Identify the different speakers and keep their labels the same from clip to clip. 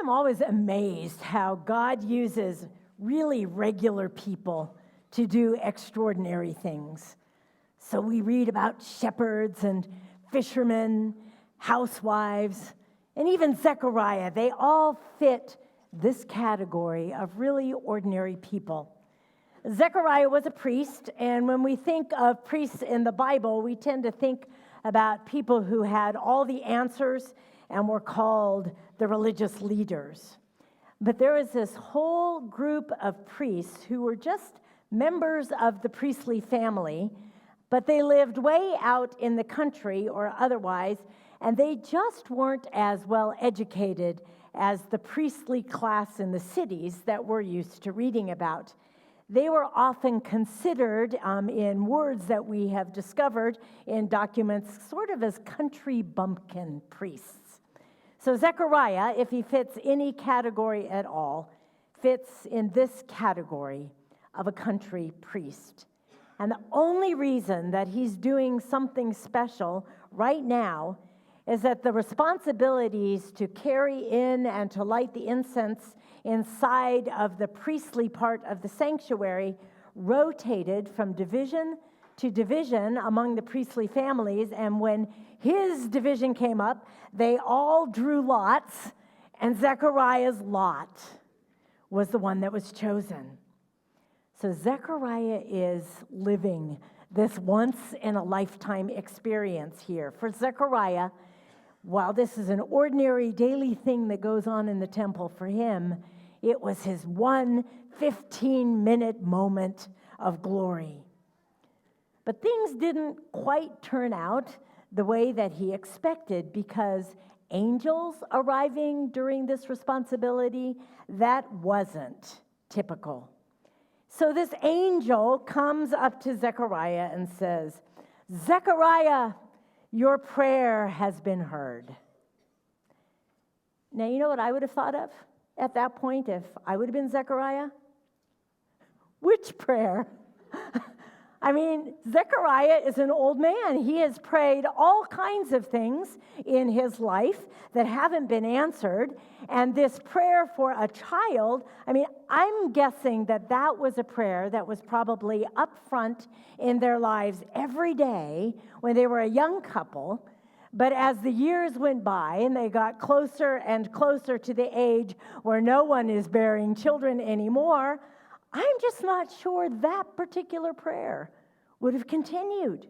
Speaker 1: I'm always amazed how God uses really regular people to do extraordinary things. So we read about shepherds and fishermen, housewives, and even Zechariah. They all fit this category of really ordinary people. Zechariah was a priest, and when we think of priests in the Bible, we tend to think about people who had all the answers and were called the religious leaders. But there was this whole group of priests who were just members of the priestly family, but they lived way out in the country or otherwise, and they just weren't as well educated as the priestly class in the cities that we're used to reading about. They were often considered, in words that we have discovered in documents, sort of as country bumpkin priests. So Zechariah, if he fits any category at all, fits in this category of a country priest. And the only reason that he's doing something special right now is that the responsibilities to carry in and to light the incense inside of the priestly part of the sanctuary rotated from division to division among the priestly families. And when his division came up, they all drew lots, and Zechariah's lot was the one that was chosen. So Zechariah is living this once-in-a-lifetime experience here. For Zechariah, while this is an ordinary daily thing that goes on in the temple, for him, it was his one 15-minute moment of glory. But things didn't quite turn out the way that he expected, because angels arriving during this responsibility, that wasn't typical. So this angel comes up to Zechariah and says, "Zechariah, your prayer has been heard." Now, you know what I would have thought of at that point if I would have been Zechariah? Which prayer? I mean, Zechariah is an old man. He has prayed all kinds of things in his life that haven't been answered. And this prayer for a child, I mean, I'm guessing that that was a prayer that was probably up front in their lives every day when they were a young couple. But as the years went by and they got closer and closer to the age where no one is bearing children anymore, I'm just not sure that particular prayer would have continued.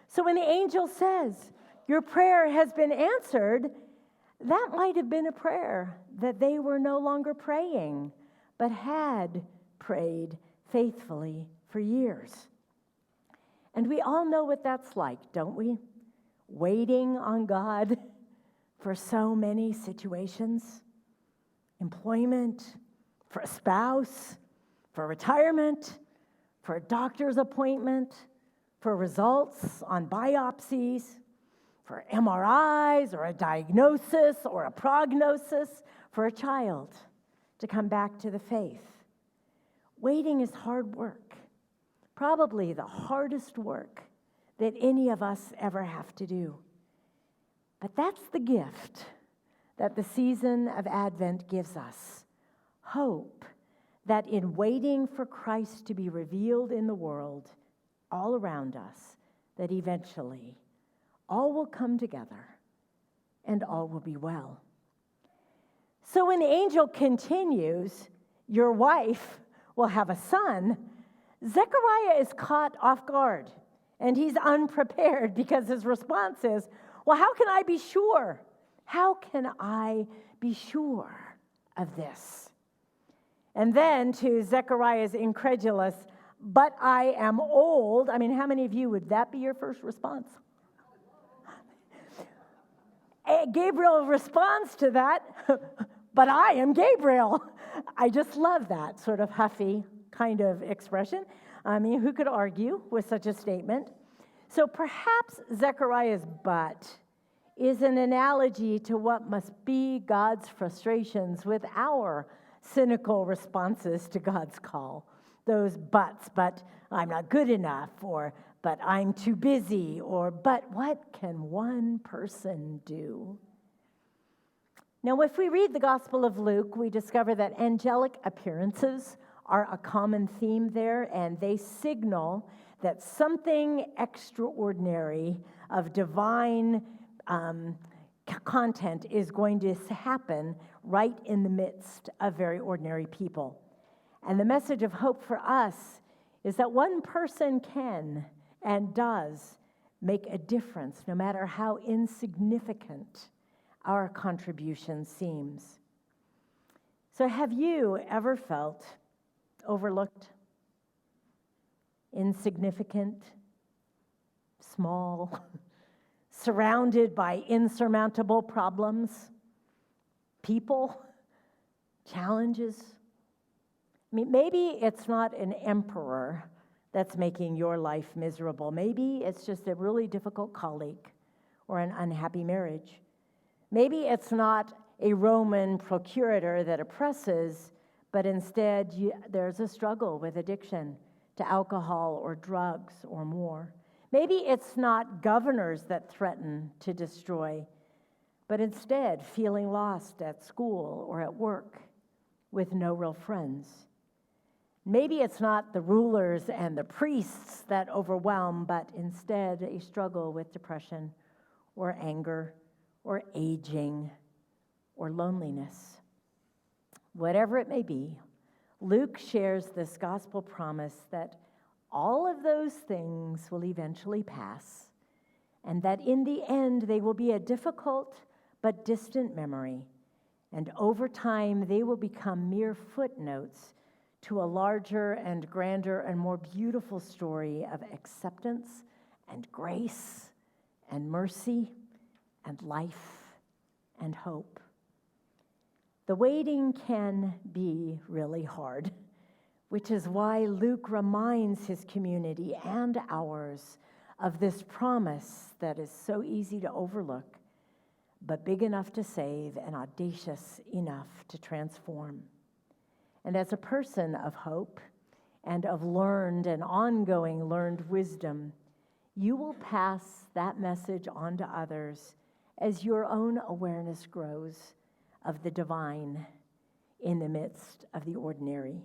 Speaker 1: So when the angel says, "Your prayer has been answered," that might have been a prayer that they were no longer praying, but had prayed faithfully for years. And we all know what that's like, don't we? Waiting on God for so many situations. Employment, for a spouse, for retirement, for a doctor's appointment, for results on biopsies, for MRIs or a diagnosis or a prognosis, for a child to come back to the faith. Waiting is hard work, probably the hardest work that any of us ever have to do. But that's the gift that the season of Advent gives us. Hope that in waiting for Christ to be revealed in the world all around us, that eventually all will come together and all will be well. So when the angel continues, "Your wife will have a son," Zechariah is caught off guard, and he's unprepared because his response is, "Well, how can I be sure? How can I be sure of this?" And then to Zechariah's incredulous, "But I am old." I mean, how many of you would that be your first response? Gabriel responds to that, "But I am Gabriel." I just love that sort of huffy kind of expression. I mean, who could argue with such a statement? So perhaps Zechariah's "but" is an analogy to what must be God's frustrations with our cynical responses to God's call. Those buts, "but I'm not good enough," or "but I'm too busy," or "but what can one person do?" Now, if we read the Gospel of Luke, we discover that angelic appearances are a common theme there, and they signal that something extraordinary of divine content is going to happen right in the midst of very ordinary people. And the message of hope for us is that one person can and does make a difference, no matter how insignificant our contribution seems. So have you ever felt overlooked, insignificant, small, surrounded by insurmountable problems, people, challenges? I mean, maybe it's not an emperor that's making your life miserable. Maybe it's just a really difficult colleague or an unhappy marriage. Maybe it's not a Roman procurator that oppresses, but instead there's a struggle with addiction to alcohol or drugs or more. Maybe it's not governors that threaten to destroy, but instead feeling lost at school or at work with no real friends. Maybe it's not the rulers and the priests that overwhelm, but instead a struggle with depression or anger or aging or loneliness. Whatever it may be, Luke shares this gospel promise that all of those things will eventually pass, and that in the end they will be a difficult but distant memory, and over time they will become mere footnotes to a larger and grander and more beautiful story of acceptance and grace and mercy and life and hope. The waiting can be really hard, which is why Luke reminds his community and ours of this promise that is so easy to overlook, but big enough to save and audacious enough to transform. And as a person of hope and of learned and ongoing learned wisdom, you will pass that message on to others as your own awareness grows of the divine in the midst of the ordinary.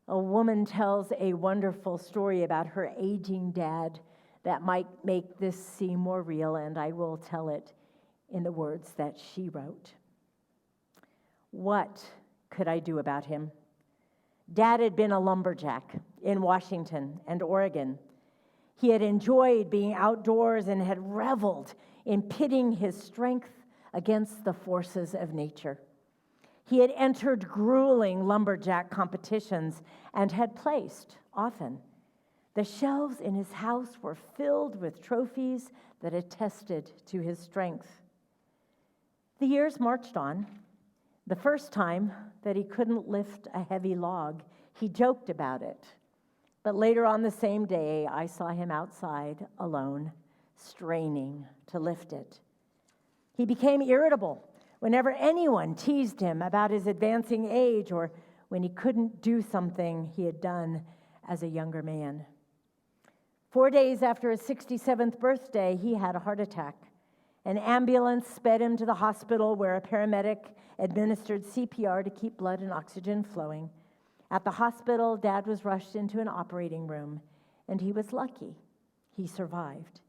Speaker 1: A woman tells a wonderful story about her aging dad that might make this seem more real, and I will tell it in the words that she wrote. What could I do about him? Dad had been a lumberjack in Washington and Oregon. He had enjoyed being outdoors and had reveled in pitting his strength against the forces of nature. He had entered grueling lumberjack competitions and had placed, often. The shelves in his house were filled with trophies that attested to his strength. The years marched on. The first time that he couldn't lift a heavy log, he joked about it. But later on the same day, I saw him outside alone, straining to lift it. He became irritable whenever anyone teased him about his advancing age or when he couldn't do something he had done as a younger man. 4 days after his 67th birthday, he had a heart attack. An ambulance sped him to the hospital where a paramedic administered CPR to keep blood and oxygen flowing. At the hospital, Dad was rushed into an operating room, and he was lucky. He survived.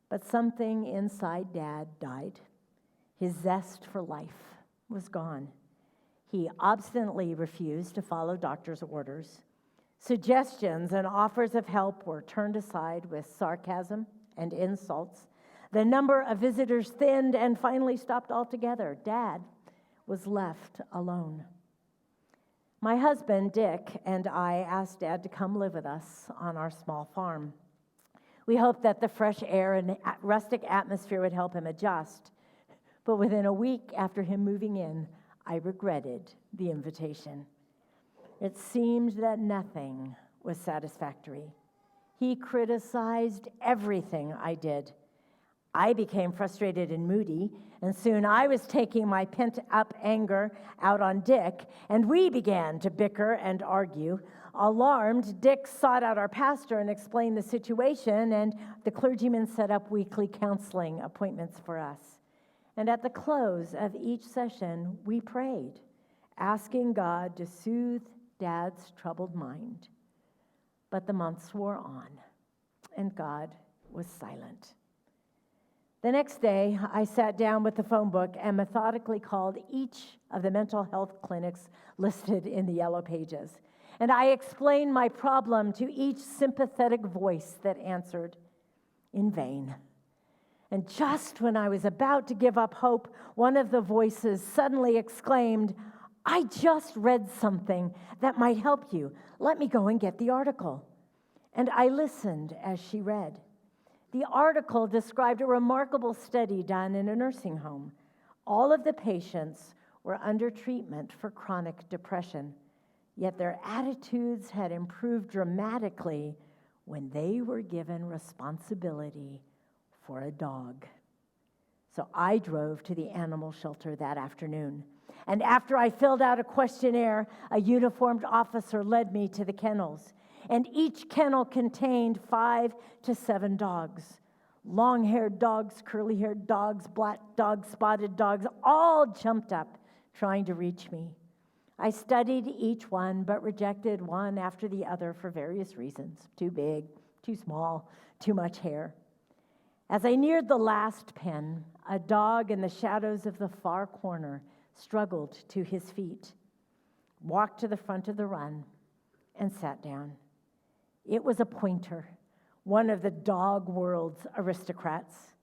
Speaker 1: But something inside Dad died. His zest for life was gone. He obstinately refused to follow doctor's orders. Suggestions and offers of help were turned aside with sarcasm and insults. The number of visitors thinned and finally stopped altogether. Dad was left alone. My husband, Dick, and I asked Dad to come live with us on our small farm. We hoped that the fresh air and rustic atmosphere would help him adjust. But within a week after him moving in, I regretted the invitation. It seemed that nothing was satisfactory. He criticized everything I did. I became frustrated and moody, and soon I was taking my pent-up anger out on Dick, and we began to bicker and argue. Alarmed, Dick sought out our pastor and explained the situation, and the clergyman set up weekly counseling appointments for us. And at the close of each session, we prayed, asking God to soothe Dad's troubled mind. But the months wore on, and God was silent. The next day, I sat down with the phone book and methodically called each of the mental health clinics listed in the yellow pages. And I explained my problem to each sympathetic voice that answered in vain. And just when I was about to give up hope, one of the voices suddenly exclaimed, "I just read something that might help you. Let me go and get the article." And I listened as she read. The article described a remarkable study done in a nursing home. All of the patients were under treatment for chronic depression, yet their attitudes had improved dramatically when they were given responsibility for a dog. So I drove to the animal shelter that afternoon. And after I filled out a questionnaire, a uniformed officer led me to the kennels. And each kennel contained 5 to 7 dogs. Long-haired dogs, curly-haired dogs, black dogs, spotted dogs, all jumped up trying to reach me. I studied each one, but rejected one after the other for various reasons. Too big, too small, too much hair. As I neared the last pen, a dog in the shadows of the far corner struggled to his feet, walked to the front of the run, and sat down. It was a pointer, one of the dog world's aristocrats.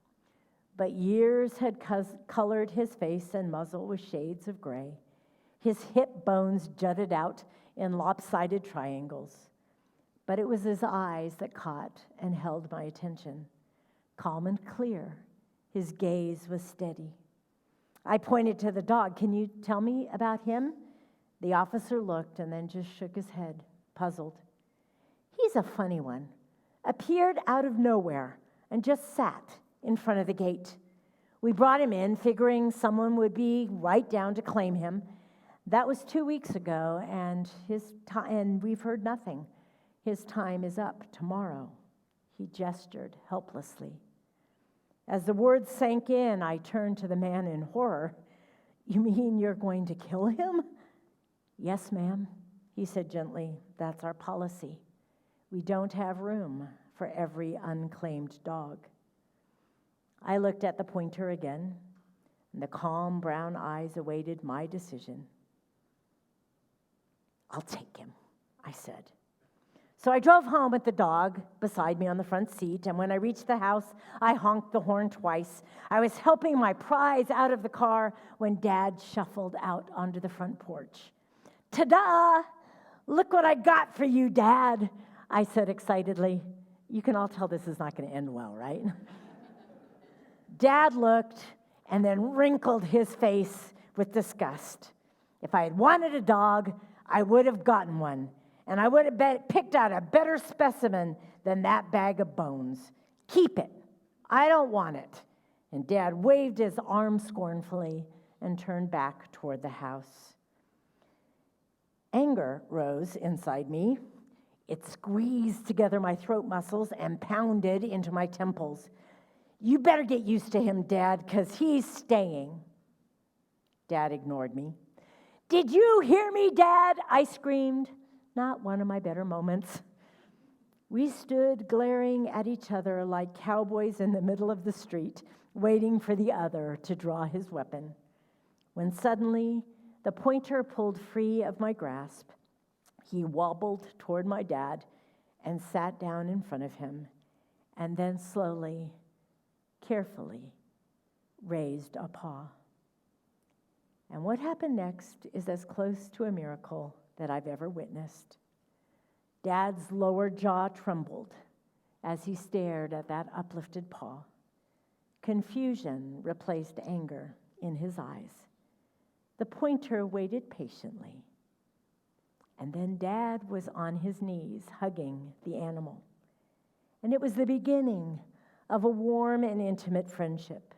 Speaker 1: But years had colored his face and muzzle with shades of gray. His hip bones jutted out in lopsided triangles. But it was his eyes that caught and held my attention. Calm and clear, his gaze was steady. I pointed to the dog. "Can you tell me about him?" The officer looked and then just shook his head, puzzled. "He's a funny one. Appeared out of nowhere and just sat in front of the gate. We brought him in, figuring someone would be right down to claim him. That was 2 weeks ago, and we've heard nothing. His time is up tomorrow." He gestured helplessly. As the words sank in, I turned to the man in horror. "You mean you're going to kill him?" "Yes, ma'am," he said gently. "That's our policy. We don't have room for every unclaimed dog." I looked at the pointer again, and the calm brown eyes awaited my decision. "I'll take him," I said. So I drove home with the dog beside me on the front seat, and when I reached the house, I honked the horn twice. I was helping my prize out of the car when Dad shuffled out onto the front porch. "Ta-da! Look what I got for you, Dad," I said excitedly. You can all tell this is not going to end well, right? Dad looked and then wrinkled his face with disgust. If I had wanted a dog, I would have gotten one. And I would have picked out a better specimen than that bag of bones. "Keep it. I don't want it." And Dad waved his arm scornfully and turned back toward the house. Anger rose inside me. It squeezed together my throat muscles and pounded into my temples. "You better get used to him, Dad, because he's staying." Dad ignored me. "Did you hear me, Dad?" I screamed. Not one of my better moments. We stood glaring at each other like cowboys in the middle of the street, waiting for the other to draw his weapon. When suddenly, the pointer pulled free of my grasp. He wobbled toward my dad and sat down in front of him, and then slowly, carefully, raised a paw. And what happened next is as close to a miracle that I've ever witnessed. Dad's lower jaw trembled as he stared at that uplifted paw. Confusion replaced anger in his eyes. The pointer waited patiently. And then Dad was on his knees, hugging the animal. And it was the beginning of a warm and intimate friendship.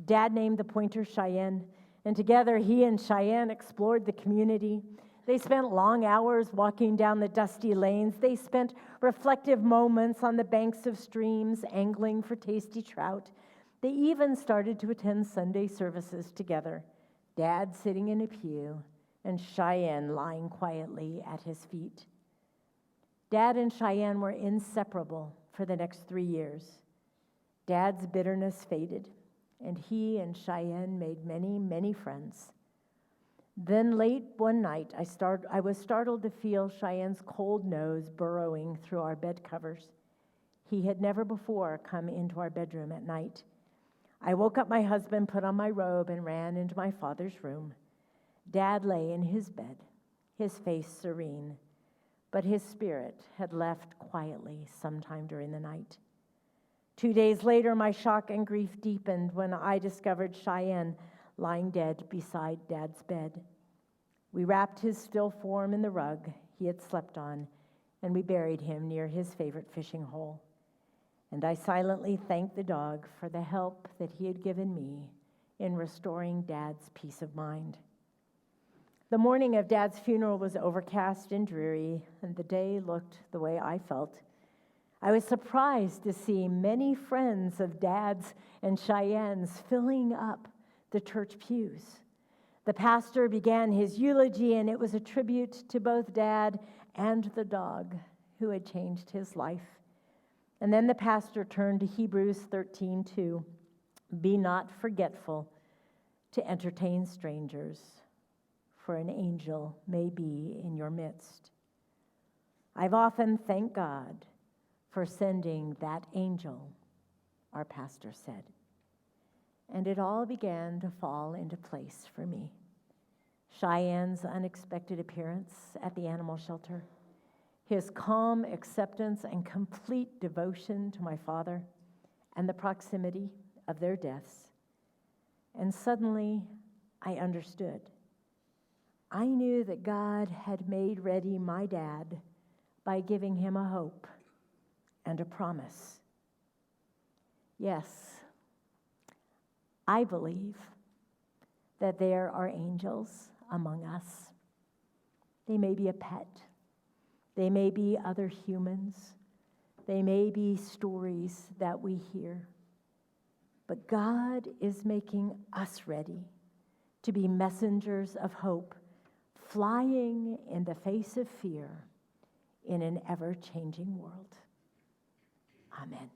Speaker 1: Dad named the pointer Cheyenne, and together he and Cheyenne explored the community. They spent long hours walking down the dusty lanes. They spent reflective moments on the banks of streams, angling for tasty trout. They even started to attend Sunday services together, Dad sitting in a pew and Cheyenne lying quietly at his feet. Dad and Cheyenne were inseparable for the next 3 years. Dad's bitterness faded, and he and Cheyenne made many, many friends. Then late one night, I was startled to feel Cheyenne's cold nose burrowing through our bed covers. He had never before come into our bedroom at night. I woke up my husband, put on my robe, and ran into my father's room. Dad lay in his bed, his face serene, but his spirit had left quietly sometime during the night. 2 days later, my shock and grief deepened when I discovered Cheyenne lying dead beside Dad's bed. We wrapped his still form in the rug he had slept on, and we buried him near his favorite fishing hole. And I silently thanked the dog for the help that he had given me in restoring Dad's peace of mind. The morning of Dad's funeral was overcast and dreary, and the day looked the way I felt. I was surprised to see many friends of Dad's and Cheyenne's filling up the church pews. The pastor began his eulogy, and it was a tribute to both Dad and the dog who had changed his life. And then the pastor turned to Hebrews 13:2. Be not forgetful to entertain strangers, for an angel may be in your midst. I've often thanked God for sending that angel, our pastor said. And it all began to fall into place for me. Cheyenne's unexpected appearance at the animal shelter, his calm acceptance and complete devotion to my father, and the proximity of their deaths. And suddenly, I understood. I knew that God had made ready my dad by giving him a hope and a promise. Yes, I believe that there are angels among us. They may be a pet. They may be other humans. They may be stories that we hear. But God is making us ready to be messengers of hope, flying in the face of fear in an ever-changing world. Amen.